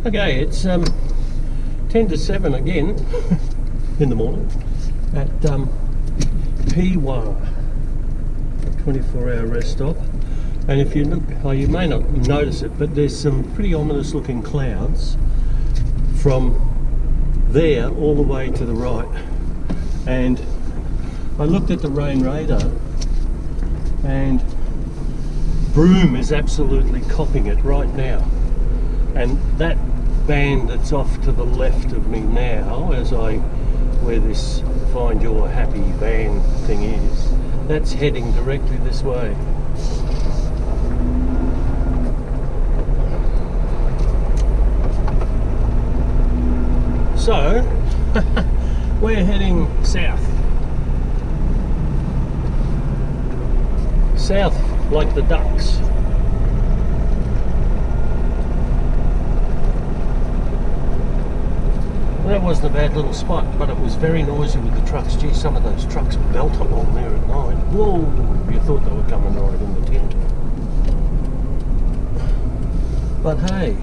Okay, it's 10 to 7 again in the morning at Peewah, 24-hour rest stop. And if you look, you may not notice it, but there's some pretty ominous looking clouds from there all the way to the right. And I looked at the rain radar and Broome is absolutely copping it right now. And that band that's off to the left of me now, as I where this Find Your Happy van thing is, that's heading directly this way. So we're heading south. South like the ducks. That wasn't a bad little spot, but it was very noisy with the trucks. Gee, some of those trucks belt along there at night. Whoa! You thought they were coming right in the tent. But hey,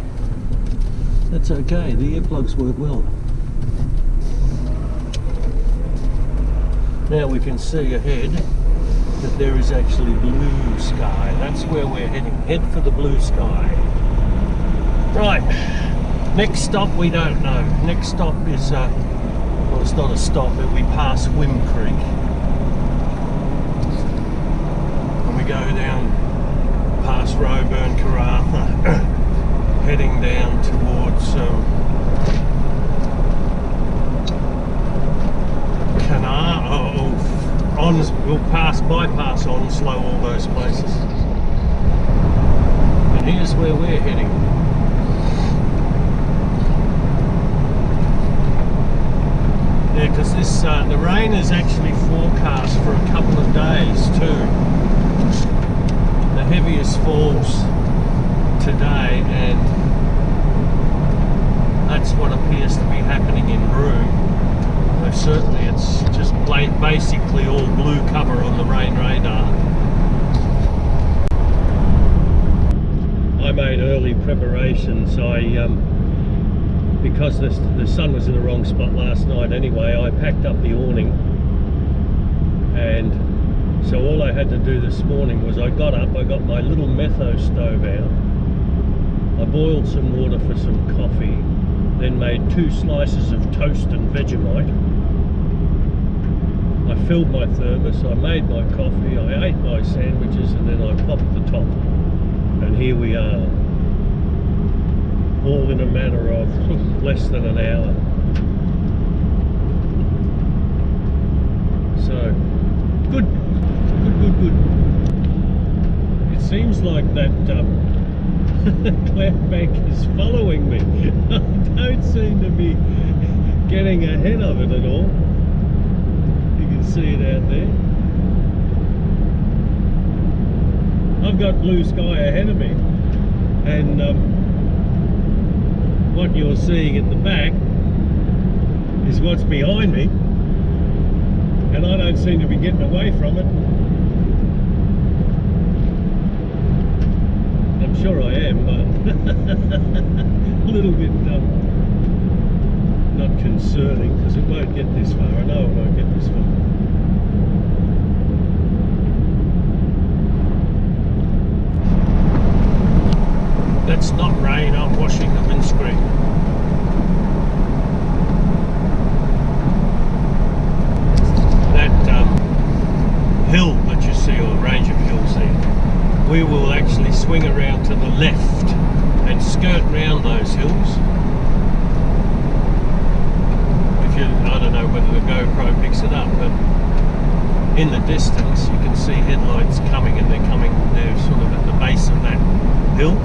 that's okay. The earplugs work well. Now we can see ahead that there is actually blue sky. That's where we're heading. Head for the blue sky. Right. Next stop, we don't know. Next stop is, well, it's not a stop, but we pass Whim Creek. And we go down past Roebourne, Karratha, heading down towards we'll bypass Onslow, all those places. And here's where we're heading. Yeah, because this the rain is actually forecast for a couple of days too. The heaviest falls today, and that's what appears to be happening in Broome. Certainly it's just basically all blue cover on the rain radar. I made early preparations. Because the sun was in the wrong spot last night anyway, I packed up the awning, and so all I had to do this morning was I got up, I got my little metho stove out, I boiled some water for some coffee, then made 2 slices of toast and Vegemite. I filled my thermos, I made my coffee, I ate my sandwiches, and then I popped the top. And here we are. All in a matter of less than an hour. So, good. It seems like that cloud bank is following me. I don't seem to be getting ahead of it at all. You can see it out there. I've got blue sky ahead of me, and what you're seeing at the back is what's behind me, and I don't seem to be getting away from it. I'm sure I am, but a little bit not concerning, because it won't get this far. I know it won't get this far. That's not rain, I'm washing the windscreen. That hill that you see, or range of hills there, we will actually swing around to the left and skirt round those hills. I don't know whether the GoPro picks it up, but in the distance you can see headlights coming, and they're sort of at the base of that hill.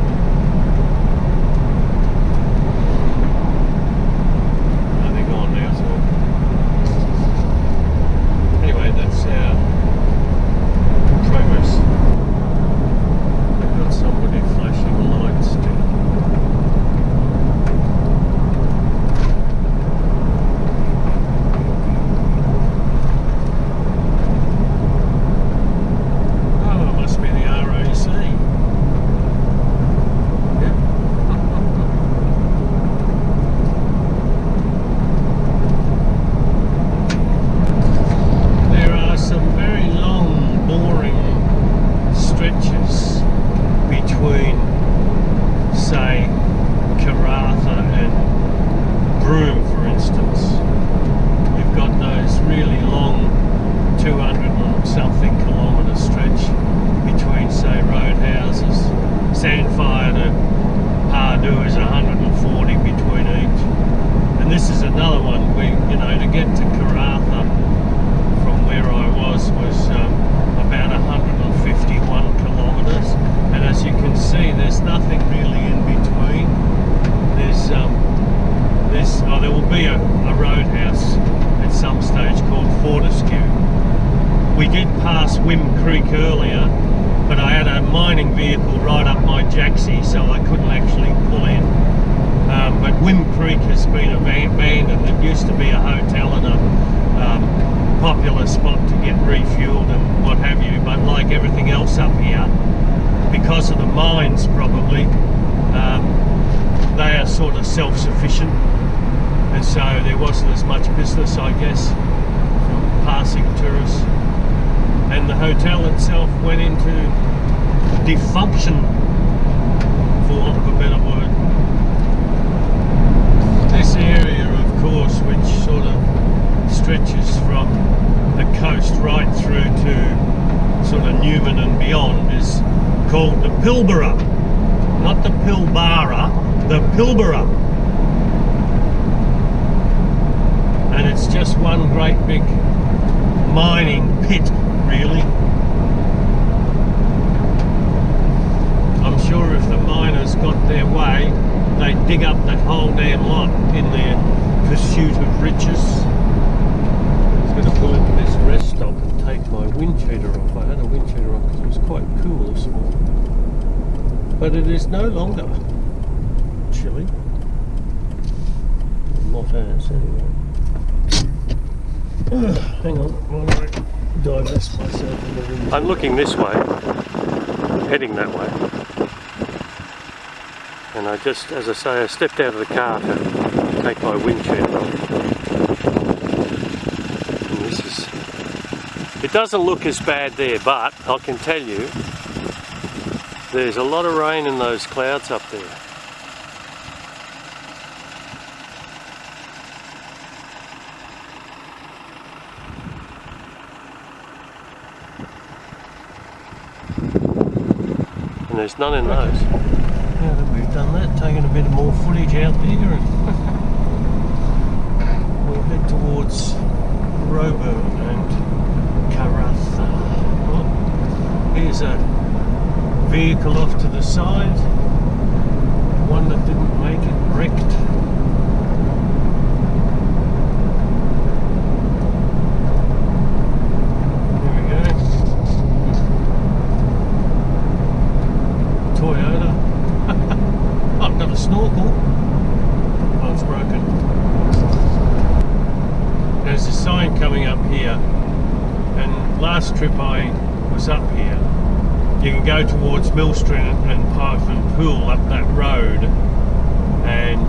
Creek earlier, but I had a mining vehicle right up my jacksie, so I couldn't actually pull in. But Wim Creek has been abandoned. It used to be a hotel and a popular spot to get refueled and what have you, but like everything else up here, because of the mines probably, they are sort of self-sufficient, and so there wasn't as much business, I guess, from passing tourists, and the hotel itself went into defunction, for want of a better word. This area, of course, which sort of stretches from the coast right through to sort of Newman and beyond, is called the Pilbara. Not the Pilbara, the Pilbara. And it's just one great big mining pit, really. I'm sure if the miners got their way, they'd dig up that whole damn lot in their pursuit of riches. I'm going to pull into this rest stop and take my wind cheater off. I had a wind cheater on because it was quite cool this morning. But it is no longer chilly. Not as, anyway. Hang on, while I divest myself in the wind. I'm looking this way, heading that way. And I just, as I say, I stepped out of the car to take my wind cheater off. And this is, it doesn't look as bad there, but I can tell you, there's a lot of rain in those clouds up there. And there's none in those. Now that we've done that, taken a bit more footage out there, and we'll head towards Roebourne and Karratha. Oh, here's a vehicle off to the side, one that didn't make it, wrecked. Snorkel. Oh, it's broken. There's a sign coming up here, and last trip I was up here, you can go towards Mill Street and Park and Pool up that road, and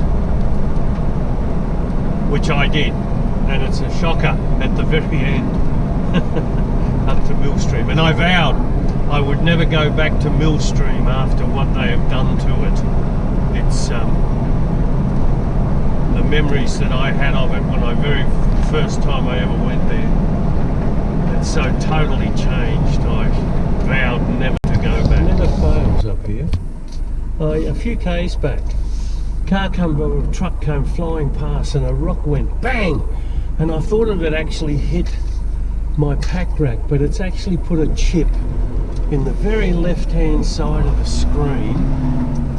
which I did, and it's a shocker at the very end up to Millstream, and I vowed I would never go back to Millstream after what they have done to it. It's the memories that I had of it when I first time I ever went there. It's so totally changed. I vowed never to go back. It never fails up here. A few k's back, a truck came flying past and a rock went bang, and I thought it had actually hit my pack rack, but it's actually put a chip in the very left-hand side of the screen.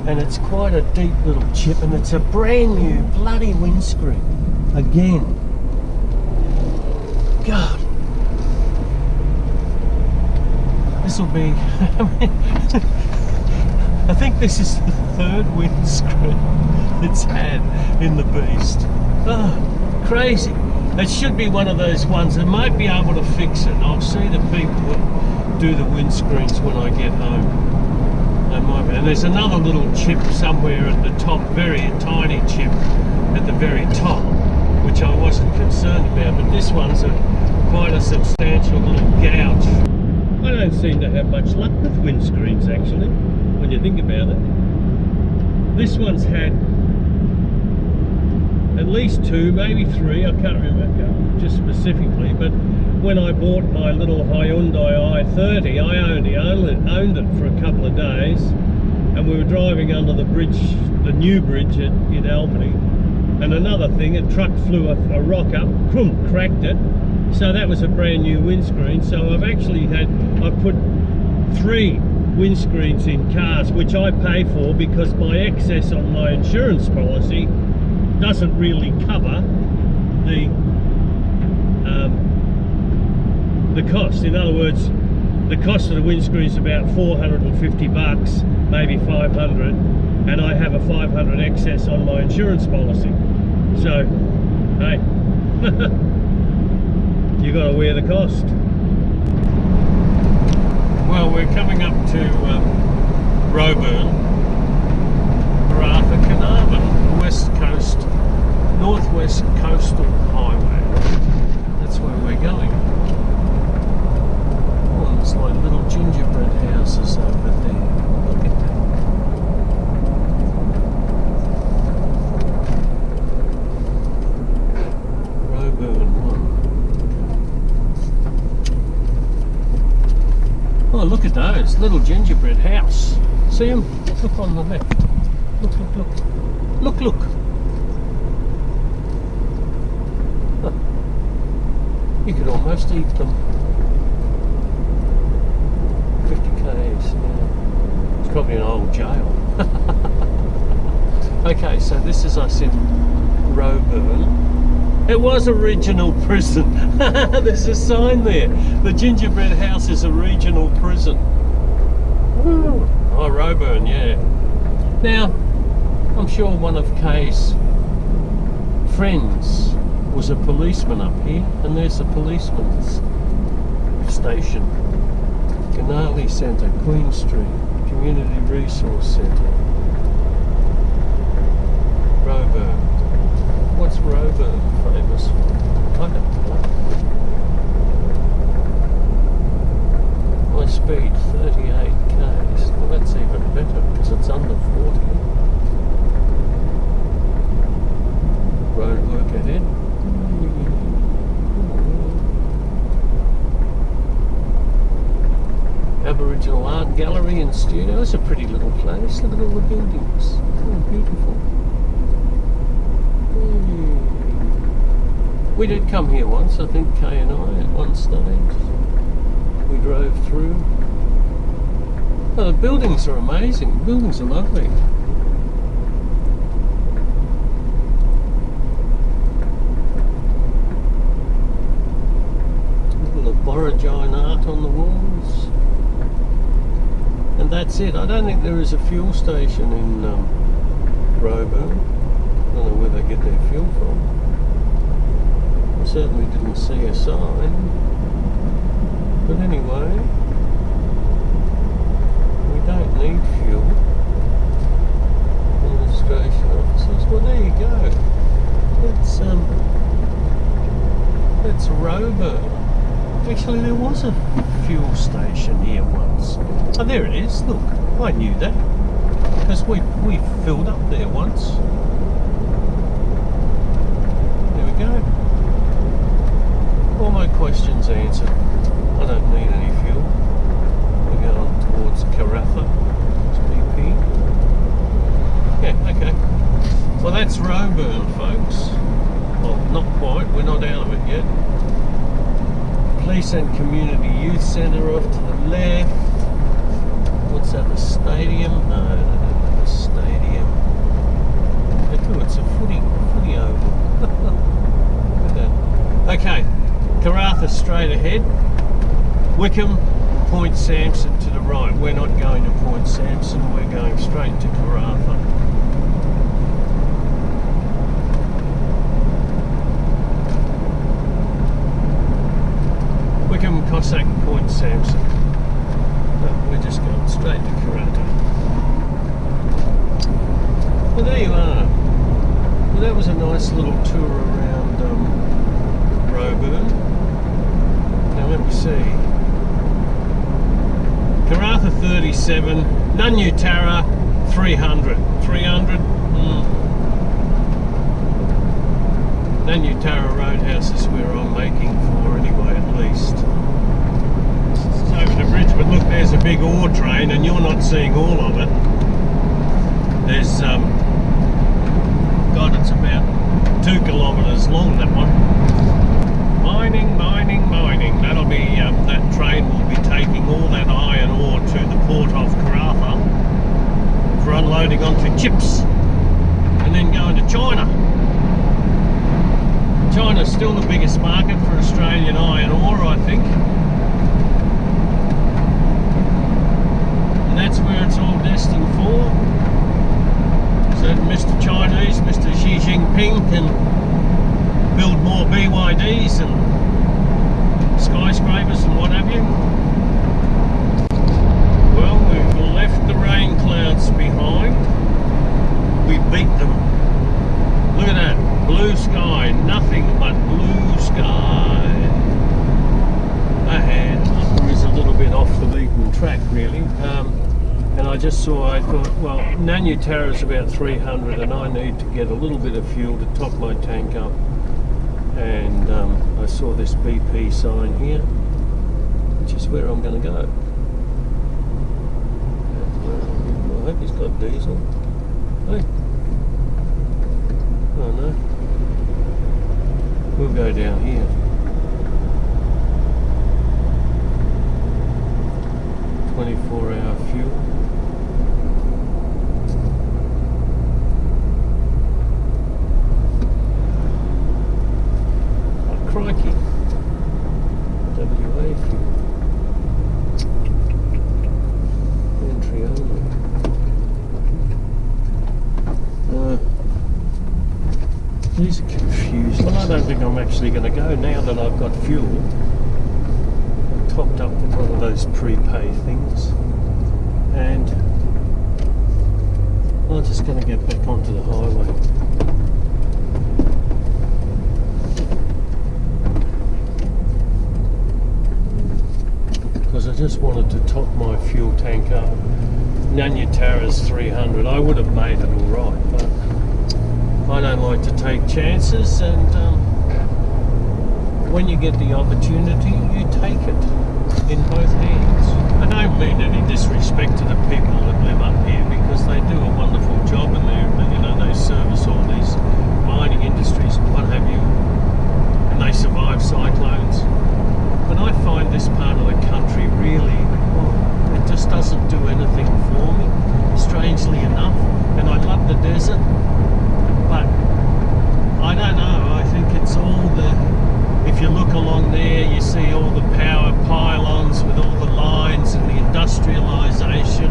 And it's quite a deep little chip, and it's a brand new bloody windscreen again. God, this will be I think this is the third windscreen it's had in the beast. Oh, crazy. It should be one of those ones that might be able to fix it. I'll see the people that do the windscreens when I get home. And there's another little chip somewhere at the top, very tiny chip at the very top, which I wasn't concerned about, but this one's quite a substantial little gouge. I don't seem to have much luck with windscreens actually, when you think about it. This one's had at least two, maybe three, I can't remember just specifically, but when I bought my little Hyundai i30, I only owned it for a couple of days, and we were driving under the bridge, the new bridge in Albany, and another thing, a truck flew a rock up, cracked it, so that was a brand new windscreen. So I've put 3 windscreens in cars, which I pay for because my excess on my insurance policy doesn't really cover the cost. In other words, the cost of the windscreen is about 450 bucks, maybe 500, and I have a 500 excess on my insurance policy. So, hey, you got to wear the cost. Well, we're coming up to Roebourne, Karratha, Carnarvon, West Coast, Northwest Coastal Highway. That's where we're going. Oh, there's like little gingerbread houses over there. Look at that. Roebourne 1. Oh, look at those. Little gingerbread house. See them? Look on the left. Look, look, look. Look, look. Huh. You could almost eat them. 50 k's, yeah. It's probably an old jail. Okay, so this is us in Roebourne. It was a regional prison. There's a sign there. The gingerbread house is a regional prison. Oh, Roebourne, yeah. Now, I'm sure one of Kay's friends was a policeman up here, and there's a policeman's station. Yennarie Centre, Queen Street, Community Resource Centre. Roebourne. What's Roebourne famous for? I don't know. My speed, 38 k's. Well, that's even better because it's under 40. Road work ahead. Aboriginal Art Gallery and Studio. It's a pretty little place. Look at all the buildings. Oh, beautiful. We did come here once, I think Kay and I, at one stage. We drove through. Oh, the buildings are amazing. The buildings are lovely. Look at the Borragine art on the walls. And that's it. I don't think there is a fuel station in Roebourne. I don't know where they get their fuel from. I certainly didn't see a sign. But anyway, we don't need fuel. Administration offices. Well, there you go. That's Roebourne. Actually, there was a fuel station here once. Oh, there it is. Look, I knew that because we filled up there once. There we go. All my questions answered. I don't need any fuel. We're going towards Karratha. It's BP. Yeah, okay. Well, that's Roebourne, folks. Well, not quite. We're not out of it yet. Police and Community Youth Centre off to the left. What's that, the stadium? No, the stadium. Oh, it's a footy oval. Look at that. Okay, Karratha straight ahead. Wickham, Point Sampson to the right. We're not going to Point Sampson, we're going straight to Karratha. Wickham, Cossack, Point Sampson. No, we're just going straight to Karratha. Well, there you are. Well, that was a nice little tour around Roebourne. Now let me see. Karratha 37, Yennarie 300. 300? Yennarie Roadhouse is where I'm making for anyway, at least. It's over the bridge, but look, there's a big ore train and you're not seeing all of it. There's, God, it's about 2 kilometres long, that one. Mining, mining, mining. That'll be, that train will be taking all that iron ore to the port of Karratha for unloading onto chips and then going to China. China's still the biggest market for Australian iron ore, I think. that's where it's all destined for. So Mr. Chinese, Mr. Xi Jinping can build more BYDs and skyscrapers and what have you. Well, we've left the rain clouds behind. We beat them. Look at that, blue sky, nothing but blue sky. Ahead, is a little bit off the beaten track really. And I just saw, I thought, well, Yennarie is about 300 and I need to get a little bit of fuel to top my tank up. And I saw this BP sign here, which is where I'm going to go. I hope he's got diesel. Hey. Oh no. We'll go down here. 24-hour fuel. Oh, crikey. WA fuel. Entry only. These are confused. Well, I don't think I'm actually going to go now that I've got fuel. Topped up with one of those prepay things, and I'm just going to get back onto the highway. Because I just wanted to top my fuel tank up. Yennarie 300. I would have made it alright, but I don't like to take chances, and when you get the opportunity, you take it in both hands. I don't mean any disrespect to the people that live up here, because they do a wonderful job, and they service all these mining industries and what have you, and they survive cyclones. But I find this part of the country really, it just doesn't do anything for me, strangely enough. And I love the desert, but I don't know, I think it's all if you look along there, you see all the power pylons with all the lines and the industrialisation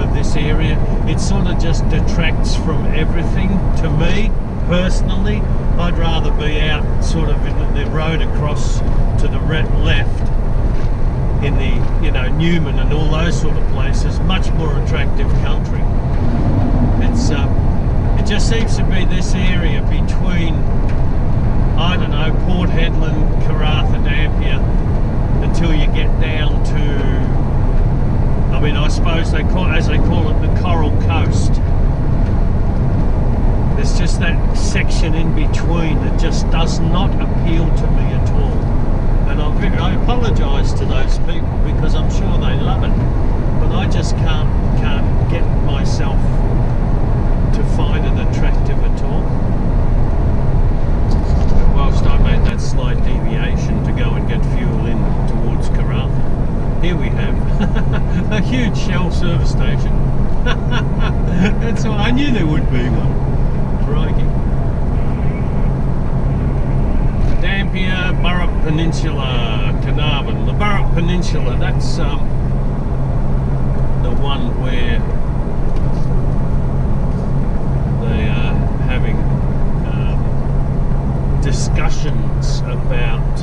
of this area. It sort of just detracts from everything. To me, personally, I'd rather be out sort of in the road across to the left in the, Newman and all those sort of places. Much more attractive country. It just seems to be this area between, I don't know, Port Hedland, Karratha, Dampier, until you get down to, I suppose as they call it, the Coral Coast. There's just that section in between that just does not appeal to me at all. And I apologise to those people, because I'm sure they love it, but I just can't get myself to find it attractive at all. Whilst I made that slight deviation to go and get fuel in towards Karratha, here we have a huge Shell service station. That's why I knew there would be one. Crikey. Dampier, Burrup Peninsula, Carnarvon. The Burrup Peninsula, that's the one where they are having discussions about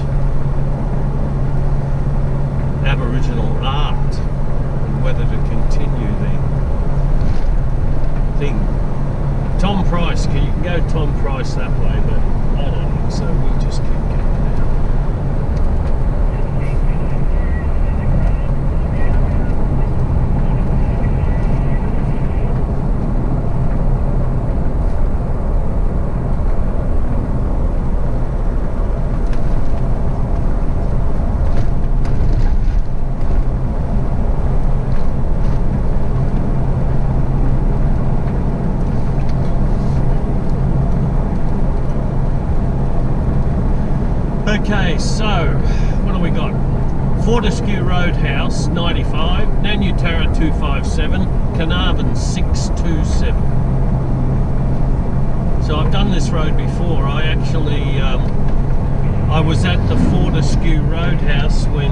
Aboriginal art and whether to continue the thing. Tom Price, you can go Tom Price that way, but I don't think so. We'll just keep going down. Okay, so what do we got? Fortescue Roadhouse 95, Yennarie 257, Carnarvon 627. So I've done this road before. I actually I was at the Fortescue Roadhouse when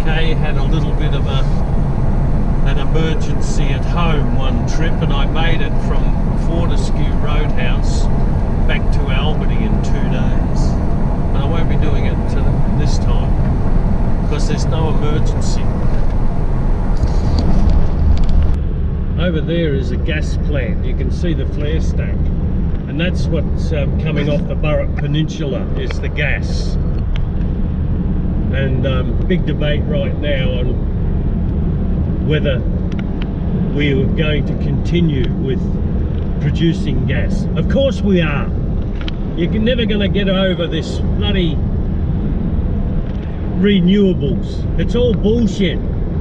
Kay had a little bit of a an emergency at home one trip, and I made it from Fortescue Roadhouse back to Albany in 2 days. And I won't be doing it this time because there's no emergency. Over there is a gas plant. You can see the flare stack, and that's what's coming off the Burrup Peninsula is the gas. And big debate right now on whether we are going to continue with producing gas. Of course we are. You're never going to get over this bloody renewables. It's all bullshit.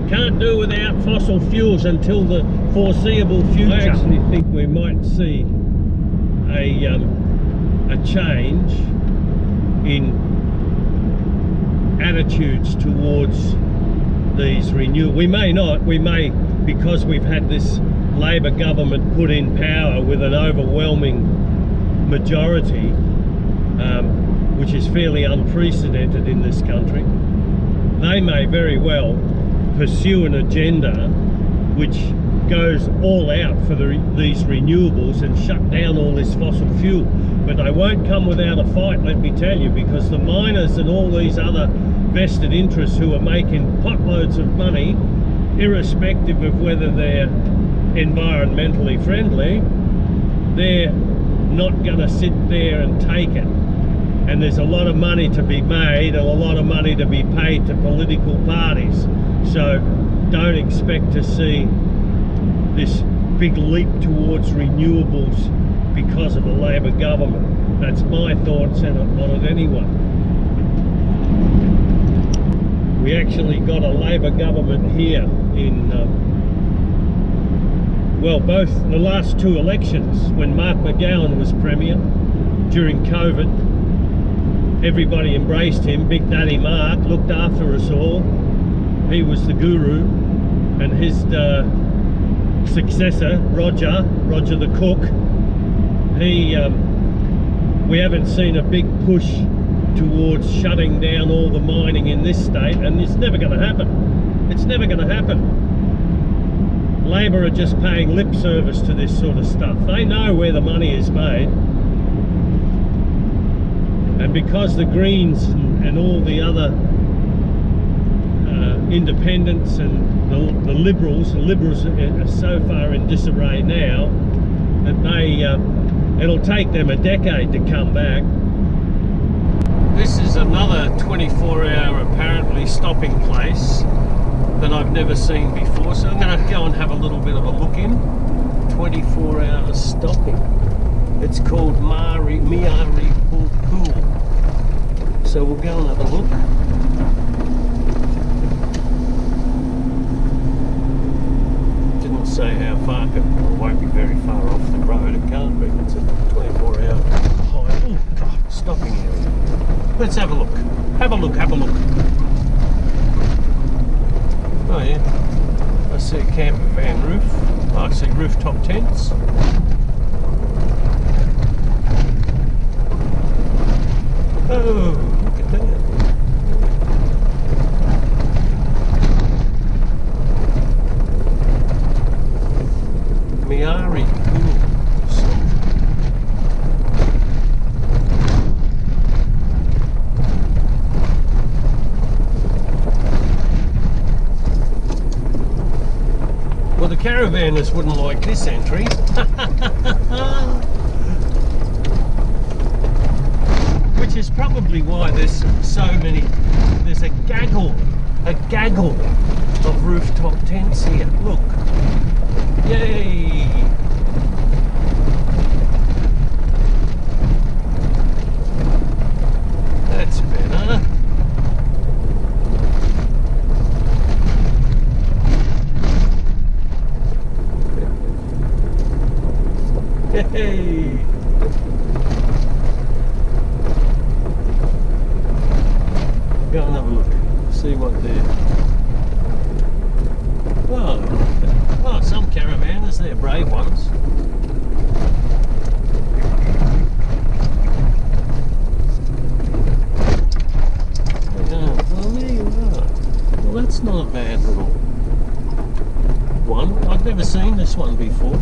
Can't do without fossil fuels until the foreseeable future. I actually think we might see a change in attitudes towards these renewables. We may not. We may, because we've had this Labor government put in power with an overwhelming majority, which is fairly unprecedented in this country. They may very well pursue an agenda which goes all out for these renewables and shut down all this fossil fuel. But they won't come without a fight, let me tell you, because the miners and all these other vested interests who are making potloads of money, irrespective of whether they're environmentally friendly, they're not going to sit there and take it. And there's a lot of money to be made and a lot of money to be paid to political parties. So don't expect to see this big leap towards renewables because of a Labor government. That's my thoughts on it anyway. We actually got a Labor government here in, well, both the last 2 elections, when Mark McGowan was Premier during COVID. Everybody embraced him. Big Daddy Mark looked after us all. He was the guru, and his successor, Roger the cook, we haven't seen a big push towards shutting down all the mining in this state, and it's never going to happen. It's never going to happen. Labor are just paying lip service to this sort of stuff. They know where the money is made. And because the Greens and all the other independents and the Liberals are so far in disarray now that it'll take them a decade to come back. This is another 24-hour apparently stopping place that I've never seen before, so I'm going to go and have a little bit of a look in. 24-hour stopping. It's called Yennarie Pool. So we'll go and have a look. Didn't say how far, it won't be very far off the road. It can't be. It's a 24-hour high. Oh God, stopping area. Let's have a look. Have a look. Oh yeah. I see a camper van roof. I see rooftop tents. Oh, look at that. Yennarie Pool. Well, the caravanners wouldn't like this entry. Which is probably why there's so many, there's a gaggle of rooftop tents here. Look. Yay! That's better. Hey! Go and have a look, see what they're... Oh, some caravanners, they're brave ones. Yeah, well there you are. Well, that's not a bad little never seen this one before.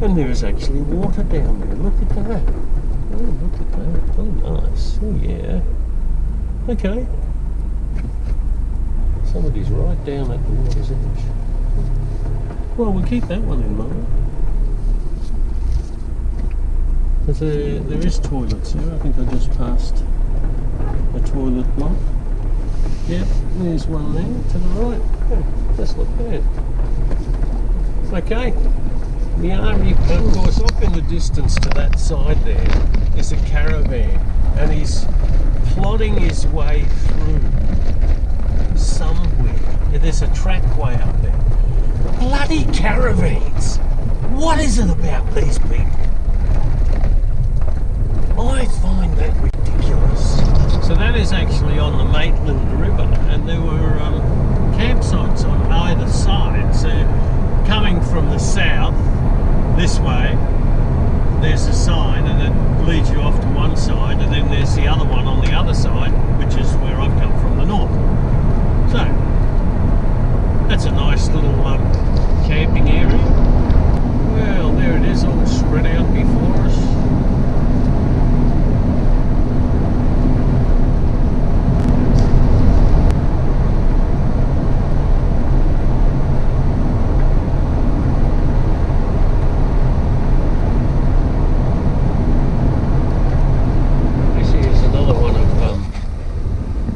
And there is actually water down there. Look at that. Oh, look at that. Oh, nice. Oh, yeah. Okay. Somebody's right down at the water's edge. Well, we'll keep that one in mind. There is toilets here. I think I just passed a toilet block. Yep, there's one there to the right. Oh, just look there. Okay. Yennarie, of course, off in the distance to that side there is a caravan, and he's plodding his way through somewhere. There's a trackway up there. Bloody caravans! What is it about these people? I find that ridiculous. So that is actually on the Maitland River, and there were campsites on either side. So coming from the south this way, there's a sign, and it leads you off to one side, and then there's the other one on the other side, which is where I've come from, the north. So that's a nice little camping area. Well, there it is, all spread out before us.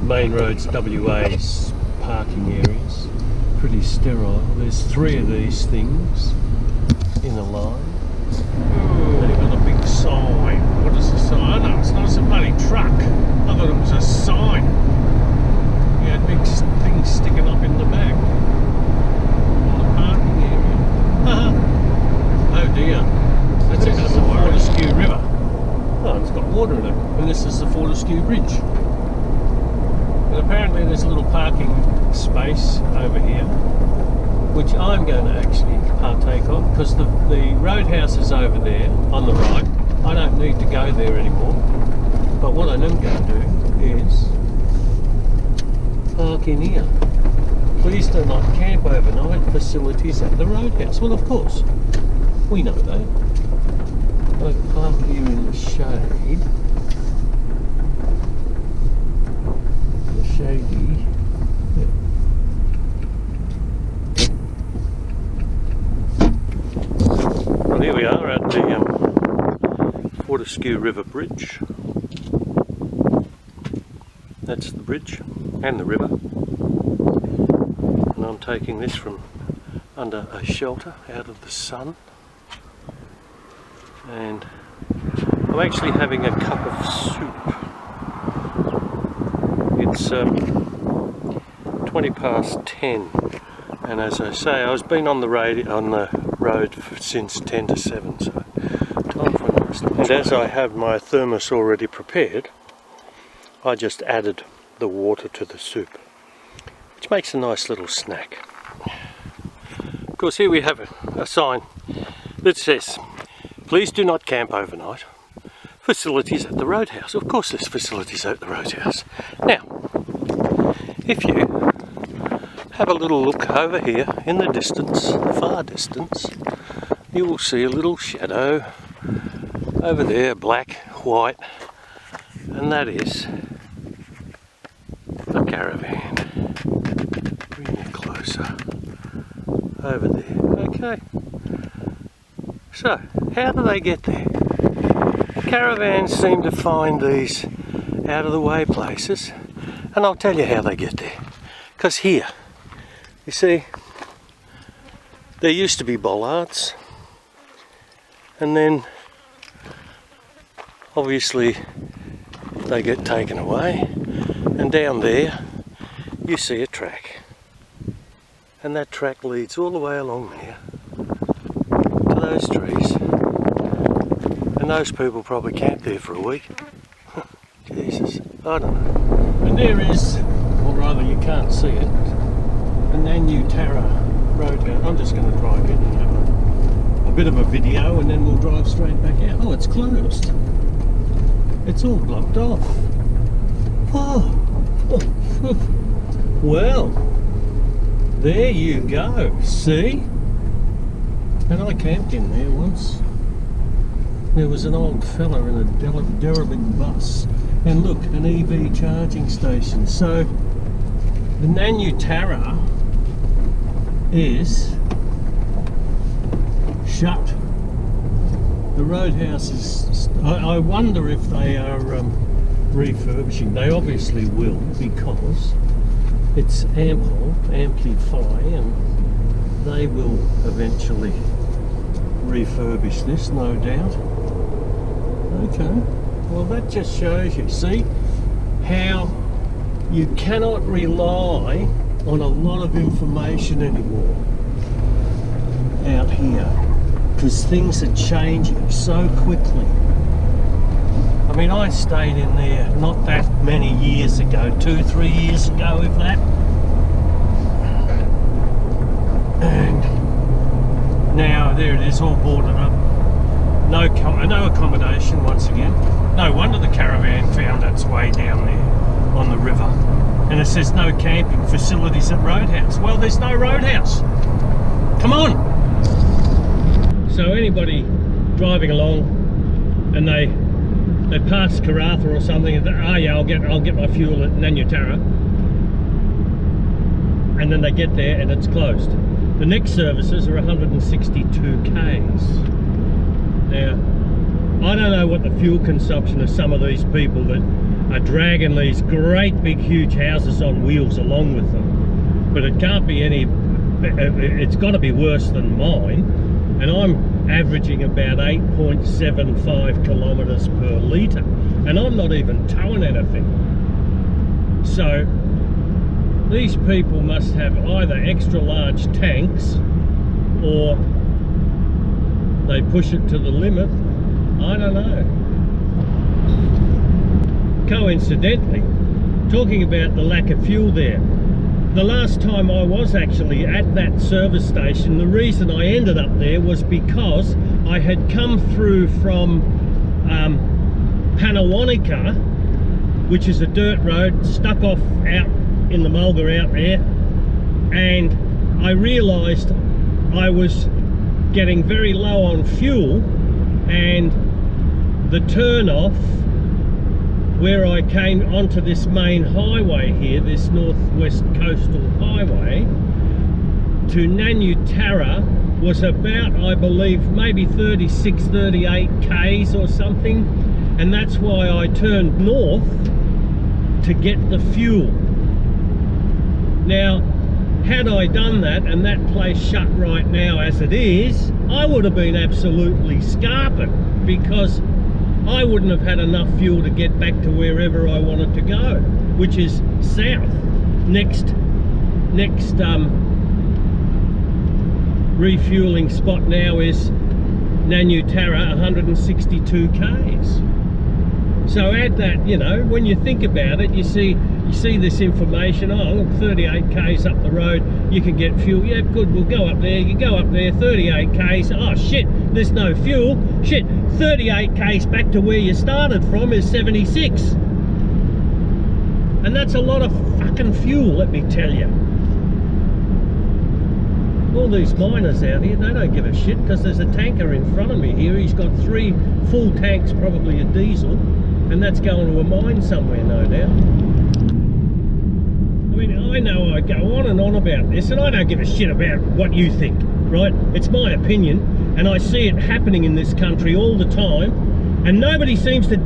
Main roads, WA's parking areas, pretty sterile. There's 3 of these things in a line. Oh, they've got a big sign. What is the sign? Oh, no, it's not a bloody truck. I thought it was a sign. You had big things sticking up in the back. On the parking area. Oh dear. That's the Fortescue River. Oh, it's got water in it. And this is the Fortescue Bridge. And apparently there's a little parking space over here, which I'm going to actually partake of, because the roadhouse is over there on the right. I don't need to go there anymore. But what I am going to do is park in here. Please do not camp overnight. Facilities at the roadhouse. Well, of course, we know that. I park here in the shade. Shady. Yeah. Well, here we are at the Fortescue River Bridge. That's the bridge and the river. And I'm taking this from under a shelter out of the sun. And I'm actually having a cup of soup. It's 20 past 10, and as I say, I've been on the road since 10 to 7, so time for a nice lunch. And as I have my thermos already prepared, I just added the water to the soup, which makes a nice little snack. Of course, here we have a sign that says, "Please do not camp overnight. Facilities at the roadhouse." Of course there's facilities at the roadhouse. Now, if you have a little look over here in the distance, the far distance, you will see a little shadow over there, black, white, and that is a caravan. Bring it closer. Over there. Okay. So, how do they get there? Caravans seem to find these out of the way places, and I'll tell you how they get there. Because here, you see, there used to be bollards, and then obviously they get taken away, and down there you see a track, and that track leads all the way along there to those trees. And those people probably camped there for a week. Jesus, I don't know. And there is, or rather you can't see it, the Yennarie roadhouse. I'm just going to drive in and have a bit of a video, and then we'll drive straight back out. Oh, it's closed. It's all blocked off. Oh. Well, There you go, see? And I camped in there once. There was an old fella in a derelict bus. And look, an EV charging station. So, the Yennarie is shut. The roadhouse is... I wonder if they are refurbishing. They obviously will, because it's amplify, and they will eventually refurbish this, no doubt. Okay, well that just shows you, see, how you cannot rely on a lot of information anymore out here, because things are changing so quickly. I mean, I stayed in there not that many years ago, 2-3 years ago, if that. And now there it is, all boarded up. No accommodation once again. No wonder the caravan found its way down there on the river. And it says no camping facilities at Roadhouse. Well, there's no Roadhouse. Come on! So anybody driving along and they pass Karratha or something, and oh yeah, I'll get my fuel at Yennarie, and then they get there and it's closed. The next services are 162 k's. Now, I don't know what the fuel consumption of some of these people that are dragging these great big huge houses on wheels along with them, but it can't be any, it's got to be worse than mine, and I'm averaging about 8.75 kilometres per litre, and I'm not even towing anything. So these people must have either extra large tanks or they push it to the limit. I don't know. Coincidentally, talking about the lack of fuel there, the last time I was actually at that service station, the reason I ended up there was because I had come through from Peewah, which is a dirt road, stuck off out in the mulga out there, and I realised I was getting very low on fuel, and the turn off where I came onto this main highway here, this northwest coastal highway to Yennarie, was about, I believe, maybe 38 k's or something, and that's why I turned north to get the fuel. Now, had I done that and that place shut right now as it is, I would have been absolutely scarping, because I wouldn't have had enough fuel to get back to wherever I wanted to go, which is south. Next refueling spot now is Yennarie, 162 k's. So add that, you know, when you think about it, you see this information. Oh look, 38 k's up the road, you can get fuel. Yeah, good, we'll go up there. You go up there, 38 k's. Oh shit, there's no fuel. Shit, 38 k's back to where you started from is 76. And that's a lot of fucking fuel, let me tell you. All these miners out here, they don't give a shit, because there's a tanker in front of me here. He's got 3 full tanks, probably a diesel, and that's going to a mine somewhere, no doubt. I mean, I know I go on and on about this, and I don't give a shit about what you think, right? It's my opinion, and I see it happening in this country all the time, and nobody seems to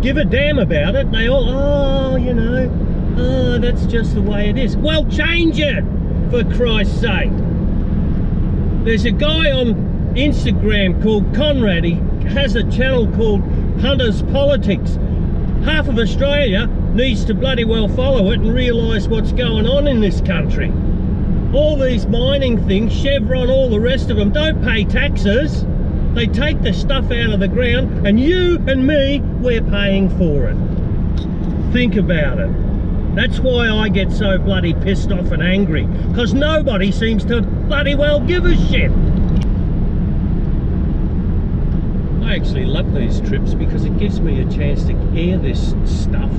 give a damn about it. They all, oh, you know, oh, that's just the way it is. Well, change it, for Christ's sake. There's a guy on Instagram called Conrad. He has a channel called Punters Politics. Half of Australia needs to bloody well follow it and realise what's going on in this country. All these mining things, Chevron, all the rest of them, don't pay taxes. They take the stuff out of the ground, and you and me, we're paying for it. Think about it. That's why I get so bloody pissed off and angry, because nobody seems to bloody well give a shit. I actually love these trips because it gives me a chance to air this stuff,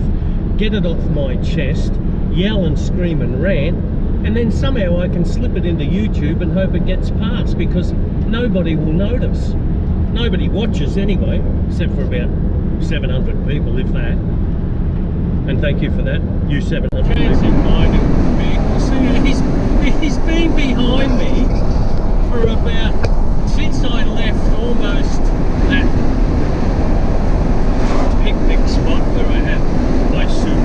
get it off my chest, yell and scream and rant, and then somehow I can slip it into YouTube and hope it gets past, because nobody will notice. Nobody watches anyway, except for about 700 people, if that. And thank you for that, you 700 people. He's been behind me for about, since I left almost that picnic spot where I had my soup.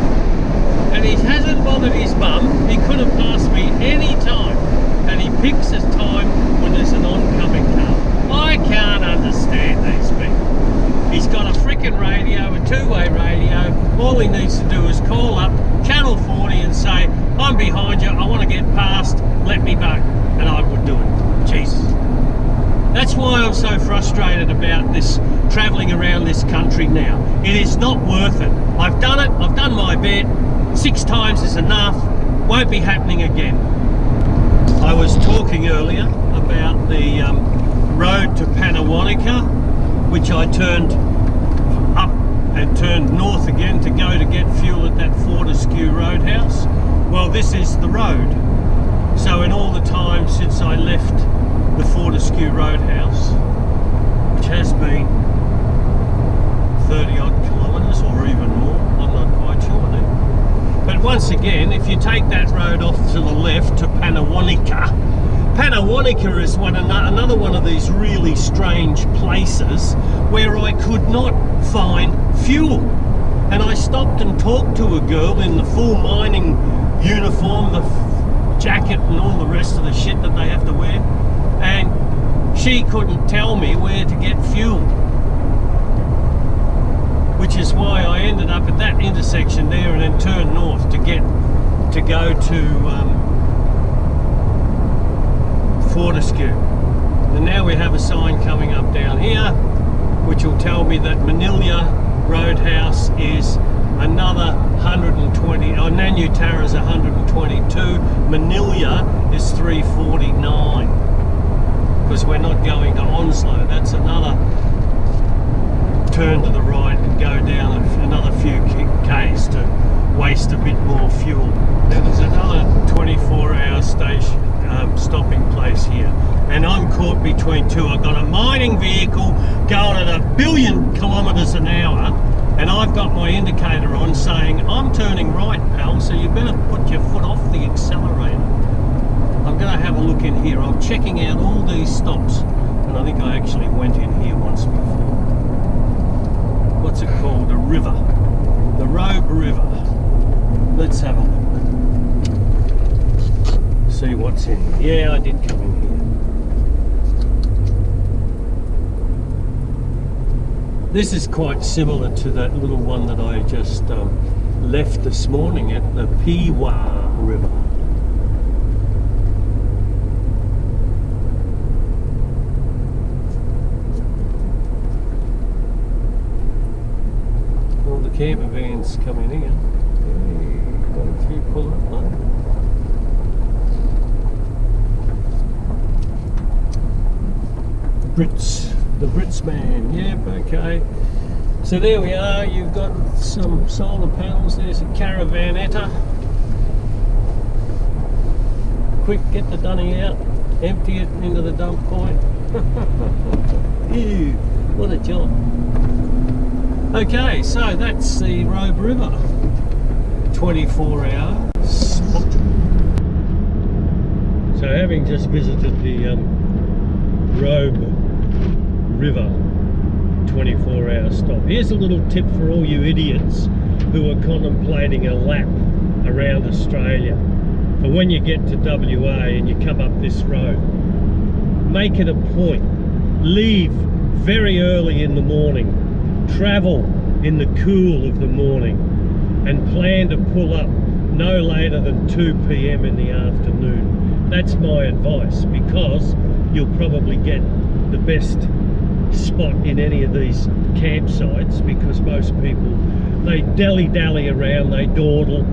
And he hasn't bothered his bum. He could have passed me any time. And he picks his time when there's an oncoming car. I can't understand these people. He's got a freaking radio, a two-way radio. All he needs to do is call up Channel 40 and say, I'm behind you, I want to get past, let me back. And I would do it. Jesus. That's why I'm so frustrated about this travelling around this country now. It is not worth it. I've done it, I've done my bit. 6 times is enough, won't be happening again. I was talking earlier about the road to Peewah, which I turned up and turned north again to go to get fuel at that Fortescue Roadhouse. Well, this is the road. So in all the time since I left the Fortescue Roadhouse, which has been 30 odd kilometres or even more, I'm not quite sure now. But once again, if you take that road off to the left to Peewah is another one of these really strange places where I could not find fuel. And I stopped and talked to a girl in the full mining uniform, the jacket and all the rest of the shit that they have to wear, and she couldn't tell me where to get fuel. Which is why I ended up at that intersection there and then turned north to go to Fortescue. And now we have a sign coming up down here which will tell me that Yennarie Roadhouse is another 120, Nanutara is 122, Yennarie is 349, because we're not going to Onslow. That's another turn to the right and go down another few k's to waste a bit more fuel. Now there's another 24-hour station stopping place here, and I'm caught between two. I've got a mining vehicle going at 1 billion kilometres an hour, and I've got my indicator on saying I'm turning right, pal, so you better put your foot off the accelerator. I'm going to have a look in here. I'm checking out all these stops, and I think I actually went in here once before. What's it called? A river. The Robe River. Let's have a look. See what's in here. Yeah, I did come in here. This is quite similar to that little one that I just left this morning at the Peewah River. All the camper vans coming in. Hey, why don't you pull up, mate? The Brits man, yep, okay. So there we are, you've got some solar panels, there's a caravanetta. Quick, get the dunny out, empty it into the dump point. Ew, what a job. Okay, so that's the Robe River, 24-hour spot. So having just visited the Robe River 24-hour stop, here's a little tip for all you idiots who are contemplating a lap around Australia. For when you get to WA and you come up this road, make it a point. Leave very early in the morning, travel in the cool of the morning, and plan to pull up no later than 2 p.m. in the afternoon. That's my advice, because you'll probably get the best spot in any of these campsites, because most people, they dally around, they dawdle,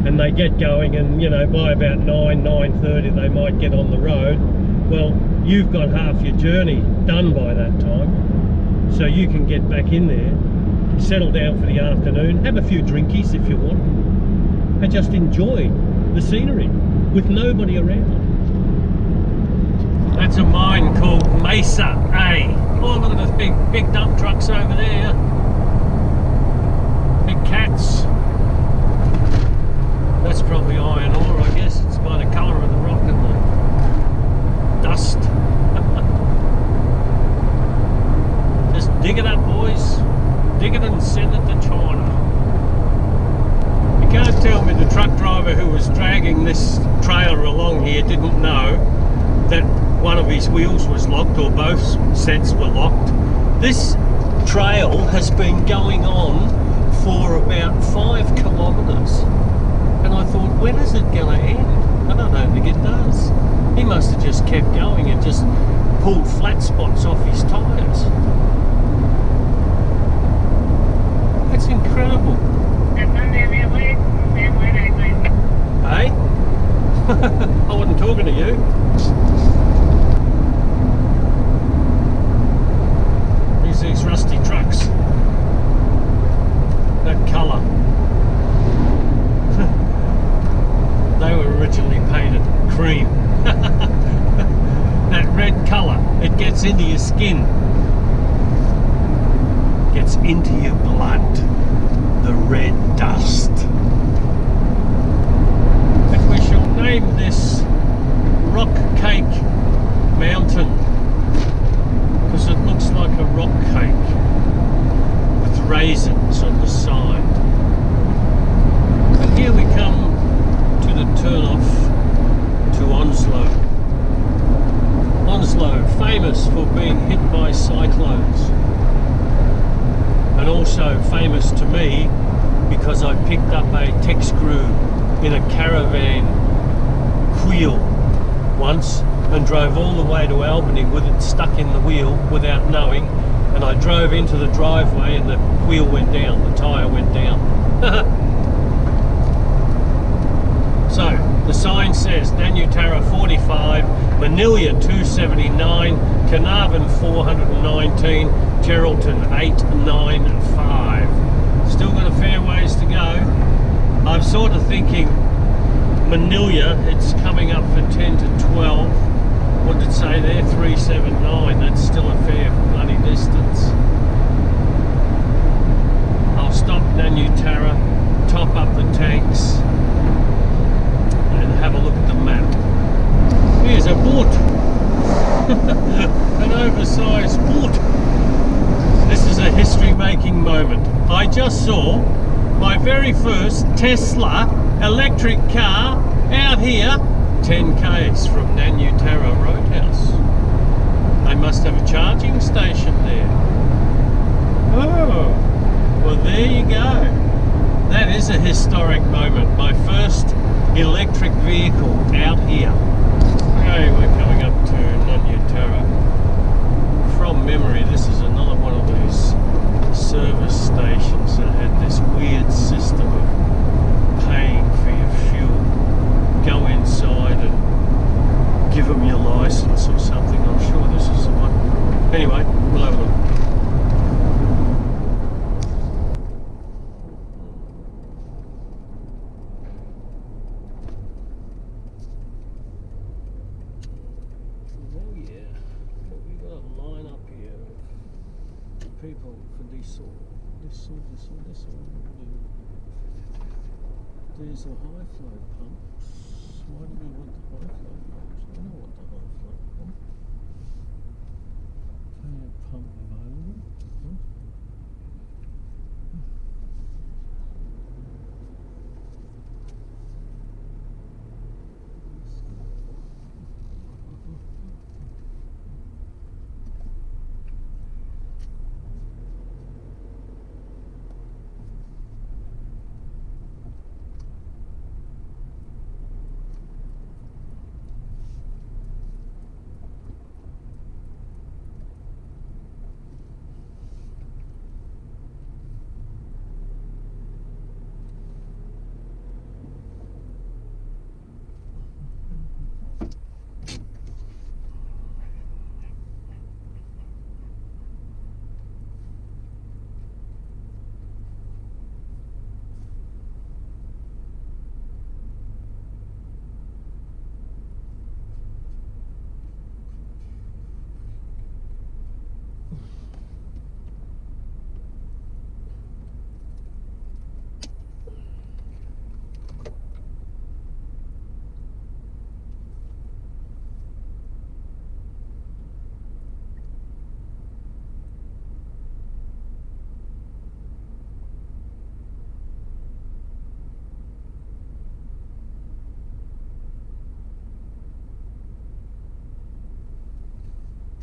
and they get going, and you know, by about 9:30 they might get on the road. Well, you've got half your journey done by that time, so you can get back in there, settle down for the afternoon, have a few drinkies if you want, and just enjoy the scenery with nobody around. That's a mine called Mesa A. Oh, look at those big dump trucks over there. Big cats. That's probably iron ore, I guess. It's by the colour of the rock and the dust. Just dig it up, boys. Dig it and send it to China. You can't tell me the truck driver who was dragging this trailer along here didn't know that one of his wheels was locked, or both sets were locked. This trail has been going on for about 5 kilometres, and I thought, when is it going to end? And I don't think it does. He must have just kept going and just pulled flat spots off his tyres. That's incredible. Hey? I wasn't talking to you. These rusty trucks. That colour. They were originally painted cream. That red colour, it gets into your skin. Gets into your blood. The red dust. And we shall name this Rock Cake Mountain, because it looks like a rock cake with raisins on the side. And here we come to the turn off to Onslow. Onslow, famous for being hit by cyclones, and also famous to me because I picked up a tech screw in a caravan wheel once and drove all the way to Albany with it stuck in the wheel without knowing, and I drove into the driveway and the wheel went down, the tyre went down. So the sign says Nanutara 45, Manila 279, Carnarvon 419, Geraldton 895. Still got a fair ways to go. I'm sort of thinking Manila, it's coming up for 10 to 12. What did it say there? 379. That's still a fair bloody distance. I'll stop Nanutara, top up the tanks, and have a look at the map. Here's a boat. An oversized boat. This is a history-making moment. I just saw my very first Tesla electric car out here, 10 k's from Nanutara Roadhouse. They must have a charging station there. Oh, well there you go. That is a historic moment. My first electric vehicle out here. Okay, we're coming up to Nanutara. From memory, this is another one of these service stations that had this weird system of paying for your fuel. Go inside and give them your license or something. I'm sure this is the one. Anyway, we'll have a look. Oh yeah, we've got a line up here of people for this or this or this or this or. There's a high flow pumps. Why do we want the high flow pumps? I don't want the high flow pump. Pay a pump available.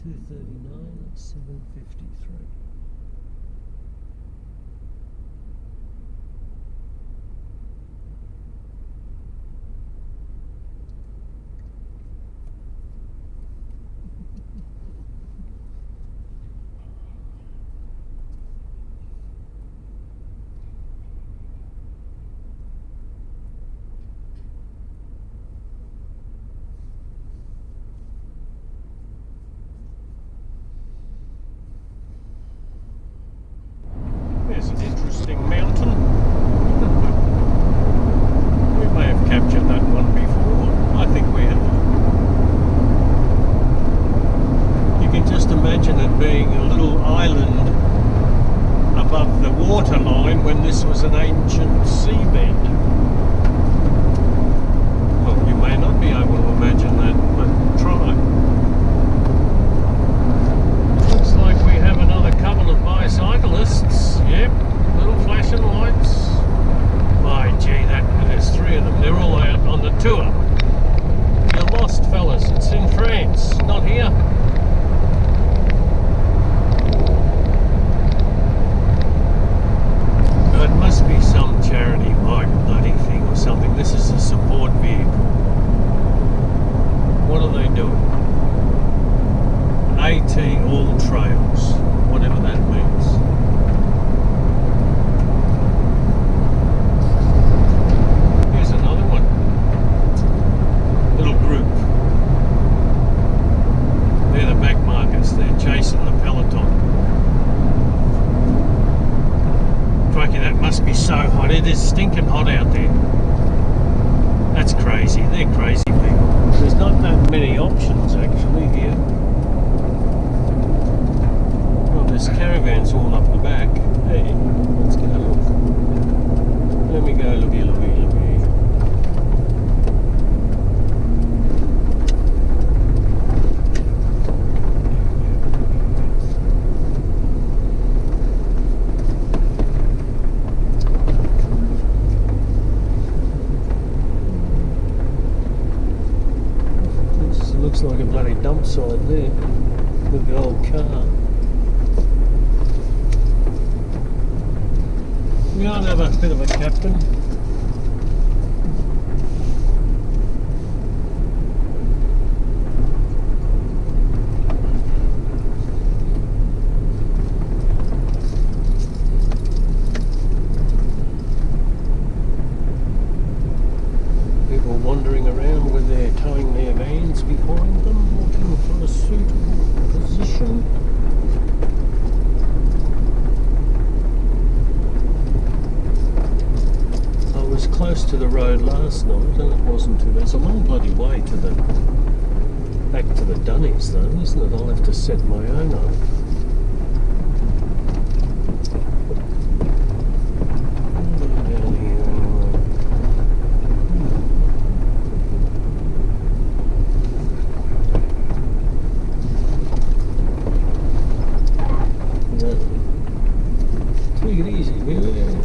239 at 753. There's an interesting mountain. We may have captured that one before. I think we have. You can just imagine it being a little island above the waterline when this was an ancient seabed. Well, you may not be able to imagine that, but try. Looks like we have another couple of bicyclists. Yep, little flashing lights. My gee, there's three of them. They're all out on the tour. You're lost, fellas. It's in France, not here. It must be some charity bike bloody thing or something. This is a support vehicle. What are they doing? AT All Trails, whatever that means. Here's another one. Little group. They're the back markers. They're chasing the peloton. Crikey, that must be so hot. It is stinking hot out there. That's crazy. They're crazy people. There's not that many options actually here. Well, there's caravans all up the back. Hey, let's get a look. Let me go looky. Looks like a bloody dump site there with the old car. We don't have a bit of a captain. People wandering around with their towing their vans behind them, looking for a suitable position. I was close to the road last night and it wasn't too bad. It's a long bloody way to the back to the Dunnies though, isn't it? I'll have to set my own up. Take it easy, man.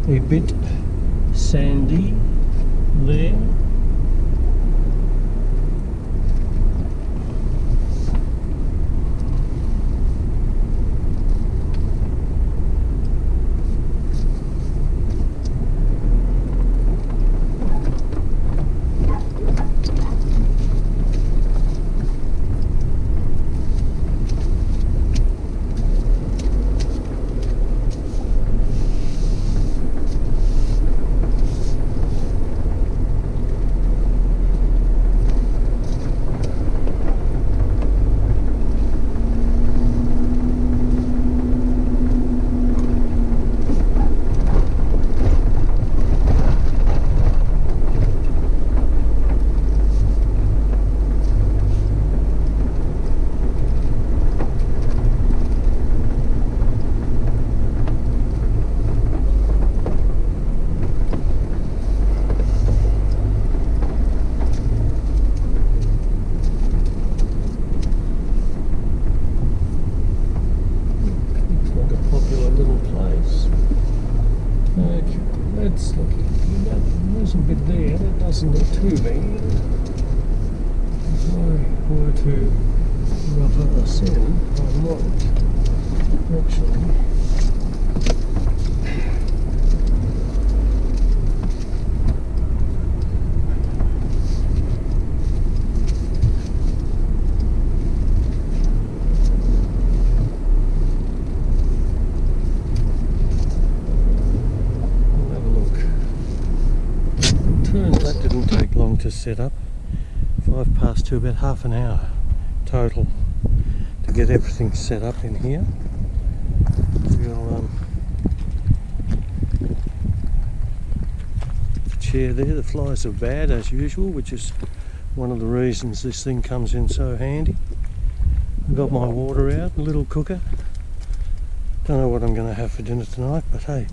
A bit sandy there. bit there that doesn't look too bad. If I were to rubber this in, I might actually. That didn't take long to set up. 5 past 2, about half an hour total to get everything set up in here. We'll the chair there, the flies are bad as usual, which is one of the reasons this thing comes in so handy. I've got my water out, a little cooker. Don't know what I'm going to have for dinner tonight, but hey,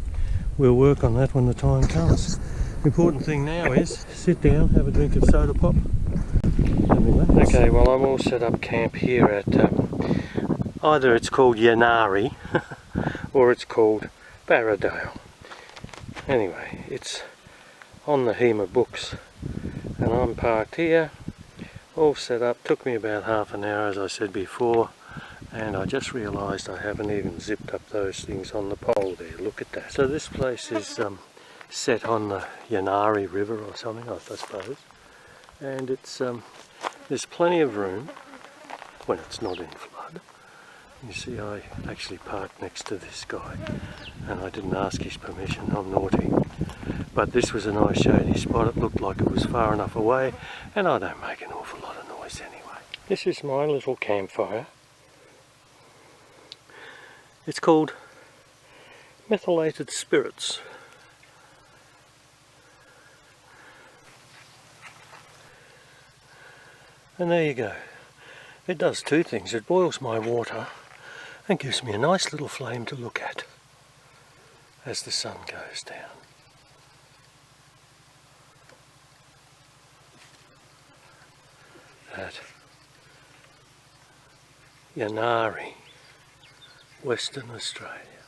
we'll work on that when the time comes. The important thing now is sit down, have a drink of soda pop. Okay, well I'm all set up camp here at either it's called Yennarie or it's called Barradale. Anyway, it's on the Hema books and I'm parked here, all set up. Took me about half an hour as I said before, and I just realised I haven't even zipped up those things on the pole there. Look at that. So this place is set on the Yennarie River or something, I suppose, and it's there's plenty of room when it's not in flood. You see, I actually parked next to this guy and I didn't ask his permission. I'm naughty, but this was a nice shady spot. It looked like it was far enough away, and I don't make an awful lot of noise anyway. This is my little campfire. It's called Methylated Spirits. And there you go. It does two things. It boils my water and gives me a nice little flame to look at as the sun goes down. At Yennarie, Western Australia.